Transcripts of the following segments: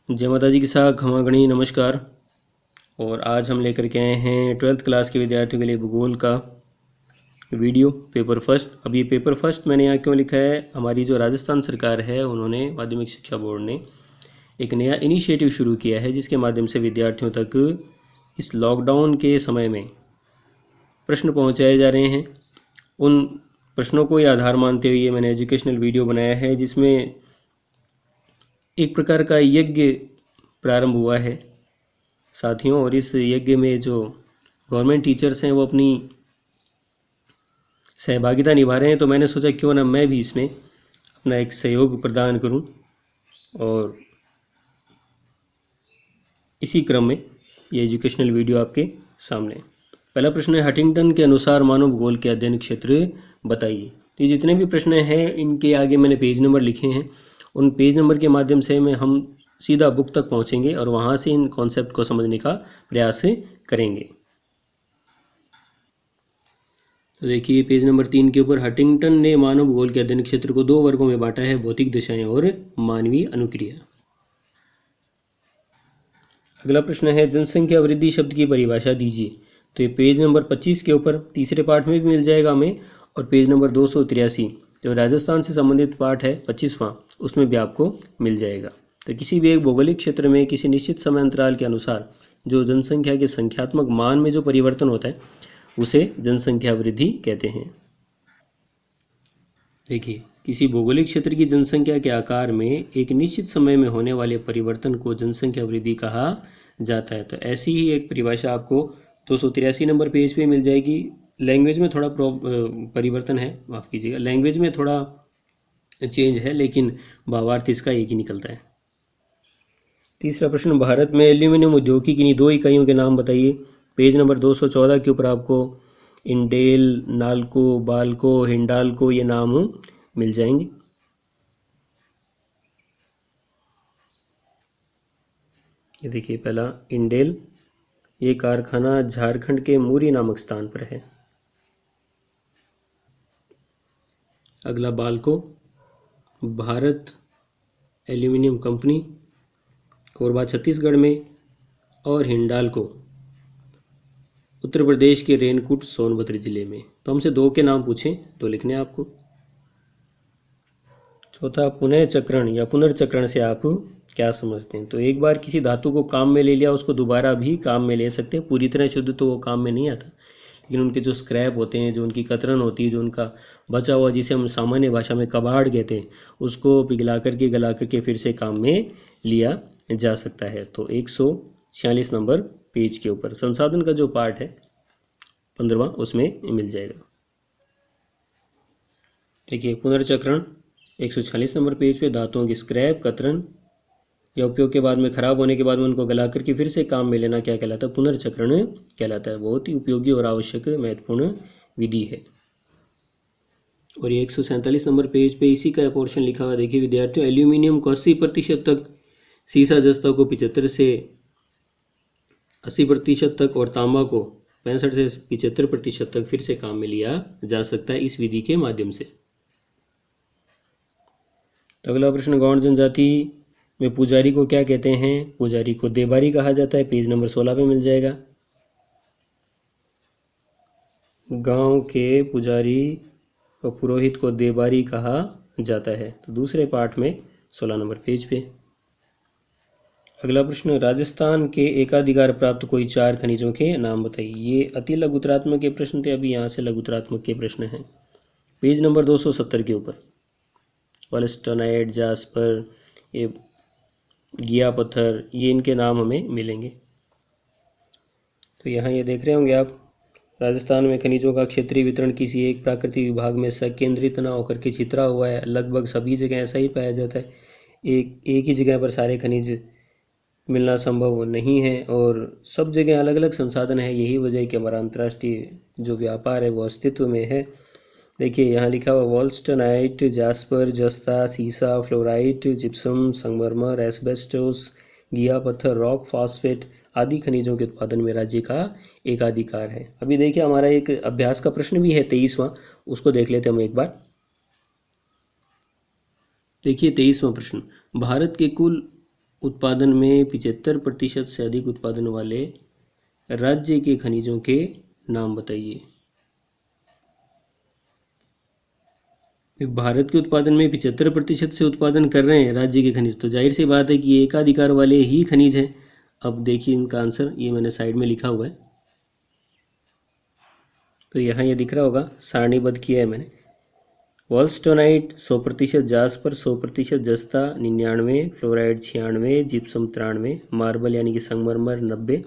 जय माता जी की साथ खमागणी नमस्कार। और आज हम लेकर के आए हैं 12th क्लास के विद्यार्थियों के लिए भूगोल का वीडियो पेपर फर्स्ट। अब ये पेपर फर्स्ट मैंने यहाँ क्यों लिखा है, हमारी जो राजस्थान सरकार है उन्होंने माध्यमिक शिक्षा बोर्ड ने एक नया इनिशिएटिव शुरू किया है जिसके माध्यम से विद्यार्थियों तक इस लॉकडाउन के समय में प्रश्न पहुँचाए जा रहे हैं। उन प्रश्नों को ही आधार मानते हुए मैंने एजुकेशनल वीडियो बनाया है जिसमें एक प्रकार का यज्ञ प्रारंभ हुआ है साथियों। और इस यज्ञ में जो गवर्नमेंट टीचर्स हैं वो अपनी सहभागिता निभा रहे हैं, तो मैंने सोचा क्यों ना मैं भी इसमें अपना एक सहयोग प्रदान करूं। और इसी क्रम में ये एजुकेशनल वीडियो आपके सामने। पहला प्रश्न है, हंटिंगटन के अनुसार मानव भूगोल के अध्ययन क्षेत्र बताइए। तो ये जितने भी प्रश्न हैं इनके आगे मैंने पेज नंबर लिखे हैं, उन पेज नंबर के माध्यम से हम सीधा बुक तक पहुंचेंगे और वहां से इन कॉन्सेप्ट को समझने का प्रयास करेंगे। तो देखिए पेज नंबर 3 के ऊपर, हंटिंगटन ने मानव भूगोल के अध्ययन क्षेत्र को 2 वर्गों में बांटा है, भौतिक दशाएं और मानवीय अनुक्रिया। अगला प्रश्न है, जनसंख्या वृद्धि शब्द की परिभाषा दीजिए। तो ये पेज नंबर 25 के ऊपर तीसरे पाठ में भी मिल जाएगा हमें, और पेज नंबर 283 जो राजस्थान से संबंधित पाठ है 25वां, उसमें भी आपको मिल जाएगा। तो किसी भी एक भौगोलिक क्षेत्र में किसी निश्चित समय अंतराल के अनुसार जो जनसंख्या के संख्यात्मक मान में जो परिवर्तन होता है उसे जनसंख्या वृद्धि कहते हैं। देखिए, किसी भौगोलिक क्षेत्र की जनसंख्या के आकार में एक निश्चित समय में होने वाले परिवर्तन को जनसंख्या वृद्धि कहा जाता है। तो ऐसी ही एक परिभाषा आपको 283 नंबर पेज पे मिल जाएगी। लैंग्वेज में थोड़ा परिवर्तन है, माफ़ कीजिएगा, लैंग्वेज में थोड़ा चेंज है, लेकिन भावार्थ इसका एक ही निकलता है। तीसरा प्रश्न, भारत में एल्यूमिनियम उद्योग की किन्हीं 2 इकाइयों के नाम बताइए। पेज नंबर 214 के ऊपर आपको इंडेल, नाल्को, बाल्को, हिंडाल्को ये नाम मिल जाएंगे। ये देखिए, पहला इंडेल, ये कारखाना झारखंड के मूरी नामक स्थान पर है। अगला बाल्को, भारत एल्यूमिनियम कंपनी, कोरबा छत्तीसगढ़ में, और हिंडाल्को उत्तर प्रदेश के रेनकूट सोनभद्र जिले में। तो हमसे 2 के नाम पूछें तो लिखने हैं आपको। चौथा, पुनर्चक्रण या पुनर्चक्रण से आप क्या समझते हैं। तो एक बार किसी धातु को काम में ले लिया, उसको दोबारा भी काम में ले सकते हैं। पूरी तरह शुद्ध तो वो काम में नहीं आता, लेकिन उनके जो स्क्रैप होते हैं, जो उनकी कतरन होती है, जो उनका बचा हुआ, जिसे हम सामान्य भाषा में कबाड़ कहते हैं, उसको पिघला करके गला करके फिर से काम में लिया जा सकता है। तो 146 नंबर पेज के ऊपर संसाधन का जो पार्ट है 15वां, उसमें मिल जाएगा। देखिए, पुनर्चक्रण 146 नंबर पेज पे, धातुओं की स्क्रैप, कतरन या उपयोग के बाद में खराब होने के बाद में उनको गला करके फिर से काम में लेना क्या कहलाता है, पुनर्चक्रण कहलाता है। बहुत ही उपयोगी और आवश्यक महत्वपूर्ण विधि है। और ये 147 नंबर पेज पे इसी का पोर्शन लिखा हुआ। देखिए विद्यार्थियों, एल्यूमिनियम को 80% तक, सीसा जस्ता को 75 से 80% तक, और तांबा को 65 से 75% तक फिर से काम में लिया जा सकता है इस विधि के माध्यम से। तो अगला प्रश्न, गौड़ जनजाति में पुजारी को क्या कहते हैं। पुजारी को देबारी कहा जाता है। पेज नंबर 16 पे मिल जाएगा। गांव के पुजारी और पुरोहित को देबारी कहा जाता है। तो दूसरे पाठ में 16 नंबर पेज पे। अगला प्रश्न, राजस्थान के एकाधिकार प्राप्त कोई 4 खनिजों के नाम बताइए। ये अति लघुतरात्मक के प्रश्न थे, अभी यहाँ से लघुतरात्मक के प्रश्न हैं। पेज नंबर 270 के ऊपर वॉलस्टोनाइट, जास्पर, ये गिया पत्थर, ये इनके नाम हमें मिलेंगे। तो यहाँ ये देख रहे होंगे आप, राजस्थान में खनिजों का क्षेत्रीय वितरण किसी एक प्राकृतिक विभाग में संकेंद्रित न होकर के छितरा हुआ है। लगभग सभी जगह ऐसा ही पाया जाता है। एक ही जगह पर सारे खनिज मिलना संभव नहीं है, और सब जगह अलग अलग संसाधन है। यही वजह है कि हमारा अंतर्राष्ट्रीय जो व्यापार है वो अस्तित्व में है। देखिए यहाँ लिखा हुआ, वॉलस्टोनाइट, जास्पर, जस्ता, सीसा, फ्लोराइट, जिप्सम, संगमरमर, एस्बेस्टोस, गिया पत्थर, रॉक फॉस्फेट आदि खनिजों के उत्पादन में राज्य का एकाधिकार है। अभी देखिए हमारा एक अभ्यास का प्रश्न भी है 23वां, उसको देख लेते हैं हम एक बार। देखिए 23वां प्रश्न, भारत के कुल उत्पादन में 75% से अधिक उत्पादन वाले राज्य के खनिजों के नाम बताइए। भारत के उत्पादन में 75% से उत्पादन कर रहे हैं राज्य के खनिज, तो जाहिर सी बात है कि ये एकाधिकार वाले ही खनिज हैं। अब देखिए इनका आंसर, ये मैंने साइड में लिखा हुआ है, तो यहाँ ये दिख रहा होगा, सारणीबद्ध किया है मैंने। वॉल्स्टोनाइट 100%, जास्पर 100%, जस्ता 99, फ्लोराइड 96, जिप्सम 93, मार्बल यानी कि संगमरमर 90,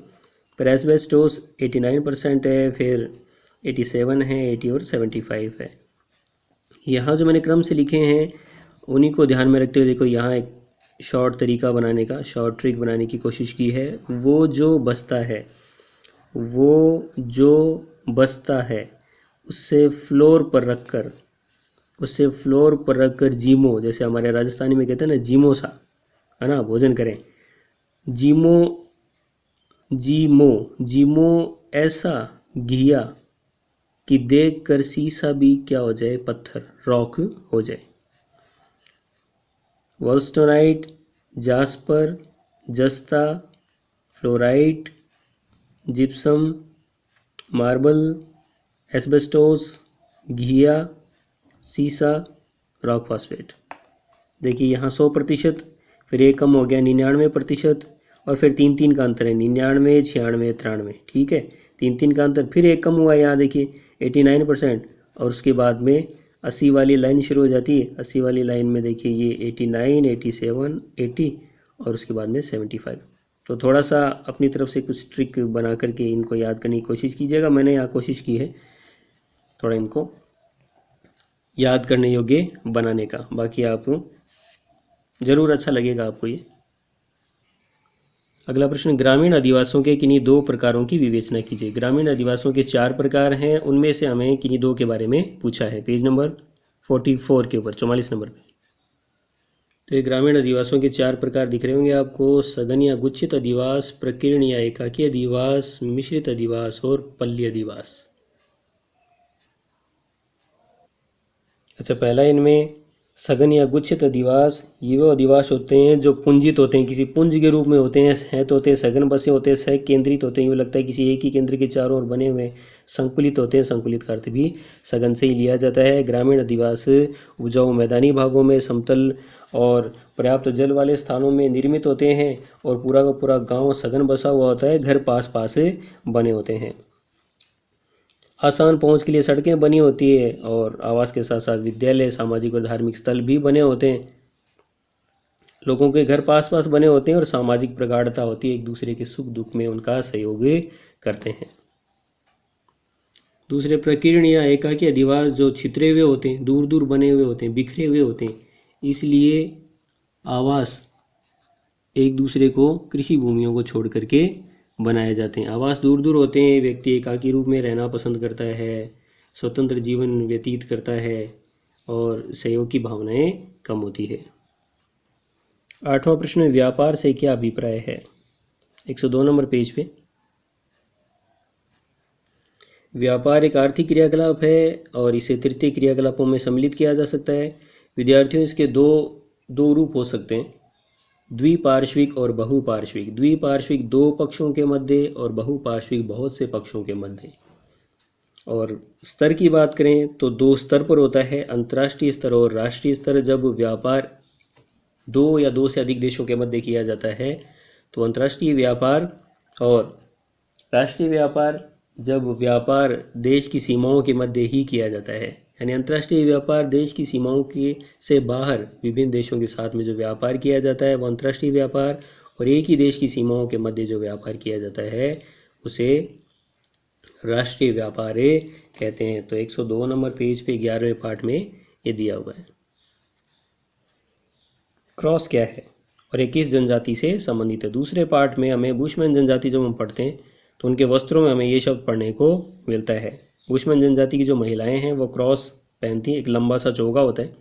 फिर एस्बेस्टोस 89% है, फिर 87 है, 80 और 75 है। यहाँ जो मैंने क्रम से लिखे हैं उन्हीं को ध्यान में रखते हुए देखो, यहाँ एक शॉर्ट तरीका बनाने का, शॉर्ट ट्रिक बनाने की कोशिश की है। वो जो बचता है उससे फ्लोर पर रखकर जीमो, जैसे हमारे राजस्थानी में कहते हैं ना जीमो सा, है ना, भोजन करें। जीमो ऐसा घिया कि देख कर शीशा भी क्या हो जाए, पत्थर रॉक हो जाए। वॉल्स्टोनाइट, जास्पर, जस्ता, फ्लोराइट, जिप्सम, मार्बल, एस्बेस्टोस, घिया, सीसा, रॉक फॉस्फेट। देखिए यहाँ 100%, फिर एक कम हो गया 99%, और फिर 3 का अंतर है, 99, 96, 93, ठीक है, 3 का अंतर, फिर एक कम हुआ यहाँ देखिए 89%, और उसके बाद में 80 वाली लाइन शुरू हो जाती है। 80 वाली लाइन में देखिए ये 89, 87, 80 और उसके बाद में 75। तो थोड़ा सा अपनी तरफ से कुछ ट्रिक बना करके इनको याद करने की कोशिश कीजिएगा। मैंने यहाँ कोशिश की है थोड़ा इनको याद करने योग्य बनाने का, बाकी आप ज़रूर अच्छा लगेगा आपको ये। अगला प्रश्न, ग्रामीण अधिवासियों के किन्हीं 2 प्रकारों की विवेचना कीजिए। ग्रामीण अधिवासियों के 4 प्रकार हैं, उनमें से हमें किन्हीं 2 के बारे में पूछा है, पेज नंबर 44 के ऊपर 44 नंबर पे। तो ये ग्रामीण अधिवासियों के 4 प्रकार दिख रहे होंगे आपको, सघन या गुच्छित अधिवास, प्रकीर्ण या एकाकी अधिवास, मिश्रित अधिवास और पल्ली अधिवास। अच्छा, पहला इनमें सघन या गुच्छित अधिवास, ये वो अधिवास होते हैं जो पुंजित होते हैं, किसी पुंज के रूप में होते हैं, सहत होते हैं, सघन बसे होते हैं, सह केंद्रित होते हैं, यूँ लगता है किसी एक ही केंद्र के चारों ओर बने हुए। संकुलित होते हैं, संकुलित का अर्थ भी सघन से ही लिया जाता है। ग्रामीण अधिवास उपजाऊ मैदानी भागों में, समतल और पर्याप्त जल वाले स्थानों में निर्मित होते हैं, और पूरा का पूरा गाँव सघन बसा हुआ होता है, घर पास पास बने होते हैं। आसान पहुंच के लिए सड़कें बनी होती है, और आवास के साथ साथ विद्यालय, सामाजिक और धार्मिक स्थल भी बने होते हैं। लोगों के घर पास पास बने होते हैं और सामाजिक प्रगाढ़ता होती है, एक दूसरे के सुख दुख में उनका सहयोग करते हैं। दूसरे, प्रकीर्ण या एकाकी अधिवास जो छितरे हुए होते हैं, दूर दूर बने हुए होते हैं, बिखरे हुए होते हैं, इसलिए आवास एक दूसरे को कृषि भूमियों को छोड़ करके बनाए जाते हैं। आवास दूर दूर होते हैं, व्यक्ति एकाकी रूप में रहना पसंद करता है, स्वतंत्र जीवन व्यतीत करता है, और सहयोग की भावनाएं कम होती है। 8वां प्रश्न, व्यापार से क्या अभिप्राय है, 102 नंबर पेज पे। व्यापार एक आर्थिक क्रियाकलाप है और इसे तृतीय क्रियाकलापों में सम्मिलित किया जा सकता है। विद्यार्थियों, इसके दो रूप हो सकते हैं, द्विपार्श्विक और बहुपार्श्विक। द्विपार्श्विक 2 पक्षों के मध्य और बहुपार्श्विक बहुत से पक्षों के मध्य। और स्तर की बात करें तो 2 स्तर पर होता है, अंतर्राष्ट्रीय स्तर और राष्ट्रीय स्तर। जब व्यापार 2 या 2 से अधिक देशों के मध्य किया जाता है तो अंतर्राष्ट्रीय व्यापार, और राष्ट्रीय व्यापार जब व्यापार देश की सीमाओं के मध्य ही किया जाता है। यानी अंतर्राष्ट्रीय व्यापार देश की सीमाओं के से बाहर विभिन्न देशों के साथ में जो व्यापार किया जाता है वो अंतर्राष्ट्रीय व्यापार, और एक ही देश की सीमाओं के मध्य जो व्यापार किया जाता है उसे राष्ट्रीय व्यापार कहते हैं। तो 102 नंबर पेज पे 11वें पाठ में ये दिया हुआ है। क्रॉस क्या है और ये किस जनजाति से संबंधित है। दूसरे पाठ में हमें बुशमैन जनजाति जब हम पढ़ते हैं तो उनके वस्त्रों में हमें ये शब्द पढ़ने को मिलता है। बुशमैन जनजाति की जो महिलाएं हैं वो क्रॉस पहनती हैं, एक लंबा सा चोगा होता है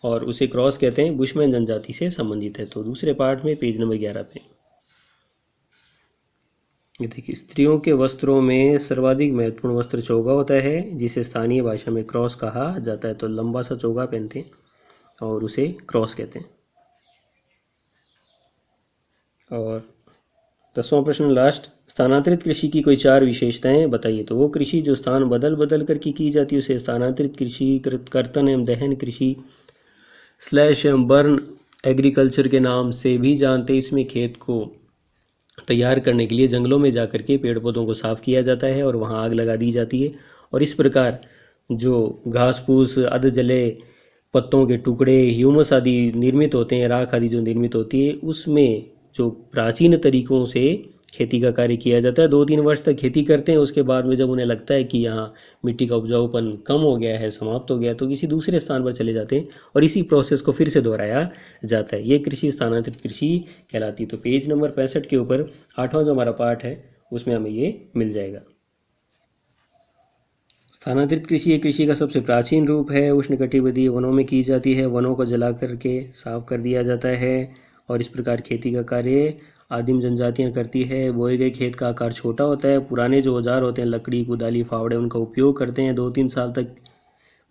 और उसे क्रॉस कहते हैं, बुशमैन जनजाति से संबंधित है। तो दूसरे पाठ में पेज नंबर 11 पे ये देखिए, स्त्रियों के वस्त्रों में सर्वाधिक महत्वपूर्ण वस्त्र चोगा होता है जिसे स्थानीय भाषा में क्रॉस कहा जाता है। तो लंबा सा चोगा पहनते हैं और उसे क्रॉस कहते हैं। और 10वां प्रश्न लास्ट, स्थानांतरित कृषि की कोई 4 विशेषताएं बताइए। तो वो कृषि जो स्थान बदल बदल कर की जाती है उसे स्थानांतरित कृषि, कर्तन एवं दहन कृषि स्लैश एवं बर्न एग्रीकल्चर के नाम से भी जानते हैं। इसमें खेत को तैयार करने के लिए जंगलों में जाकर के पेड़ पौधों को साफ़ किया जाता है और वहाँ आग लगा दी जाती है, और इस प्रकार जो घास फूस, अध जले पत्तों के टुकड़े, ह्यूमस आदि निर्मित होते हैं, राख आदि जो निर्मित होती है, उसमें जो प्राचीन तरीकों से खेती का कार्य किया जाता है। 2-3 वर्ष तक खेती करते हैं, उसके बाद में जब उन्हें लगता है कि यहाँ मिट्टी का उपजाऊपन कम हो गया है, समाप्त हो गया है, तो किसी दूसरे स्थान पर चले जाते हैं और इसी प्रोसेस को फिर से दोहराया जाता है। ये कृषि स्थानांतरित कृषि कहलाती है। तो पेज नंबर 65 के ऊपर 8वां जो हमारा पार्ट है उसमें हमें ये मिल जाएगा। स्थानांतरित कृषि एक कृषि का सबसे प्राचीन रूप है। उष्णकटिबंधीय वनों में की जाती है। वनों को जला करके साफ कर दिया जाता है और इस प्रकार खेती का कार्य आदिम जनजातियां करती है। बोए गए खेत का आकार छोटा होता है। पुराने जो औजार होते हैं, लकड़ी, कुदाली, फावड़े, उनका उपयोग करते हैं। 2-3 साल तक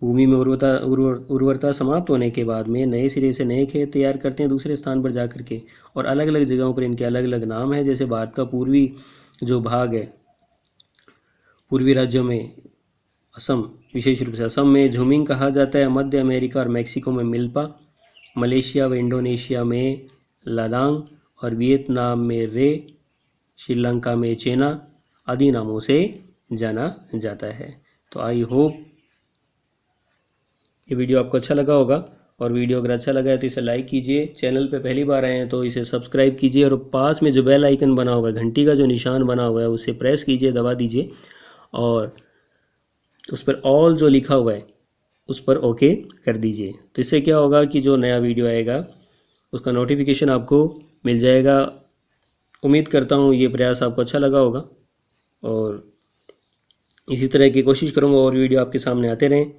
भूमि में उर्वरता समाप्त होने के बाद में नए सिरे से नए खेत तैयार करते हैं दूसरे स्थान पर जा कर के, और अलग अलग जगहों पर इनके अलग अलग नाम है। जैसे भारत का पूर्वी जो भाग है, पूर्वी राज्यों में असम, विशेष रूप से असम में झुमिंग कहा जाता है। मध्य अमेरिका और मैक्सिको में मिल्पा, मलेशिया व इंडोनेशिया में लादांग और वियतनाम में रे, श्रीलंका में चेना आदि नामों से जाना जाता है। तो आई होप ये वीडियो आपको अच्छा लगा होगा, और वीडियो अगर अच्छा लगा है तो इसे लाइक कीजिए। चैनल पे पहली बार आए हैं तो इसे सब्सक्राइब कीजिए, और पास में जो बेल आइकन बना हुआ है, घंटी का जो निशान बना हुआ है, उसे प्रेस कीजिए, दबा दीजिए, और उस पर ऑल जो लिखा हुआ है उस पर ओके कर दीजिए। तो इससे क्या होगा कि जो नया वीडियो आएगा उसका नोटिफिकेशन आपको मिल जाएगा। उम्मीद करता हूँ ये प्रयास आपको अच्छा लगा होगा, और इसी तरह की कोशिश करूँगा और वीडियो आपके सामने आते रहें।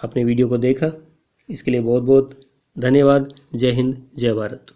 आपने वीडियो को देखा इसके लिए बहुत बहुत धन्यवाद। जय हिंद, जय भारत।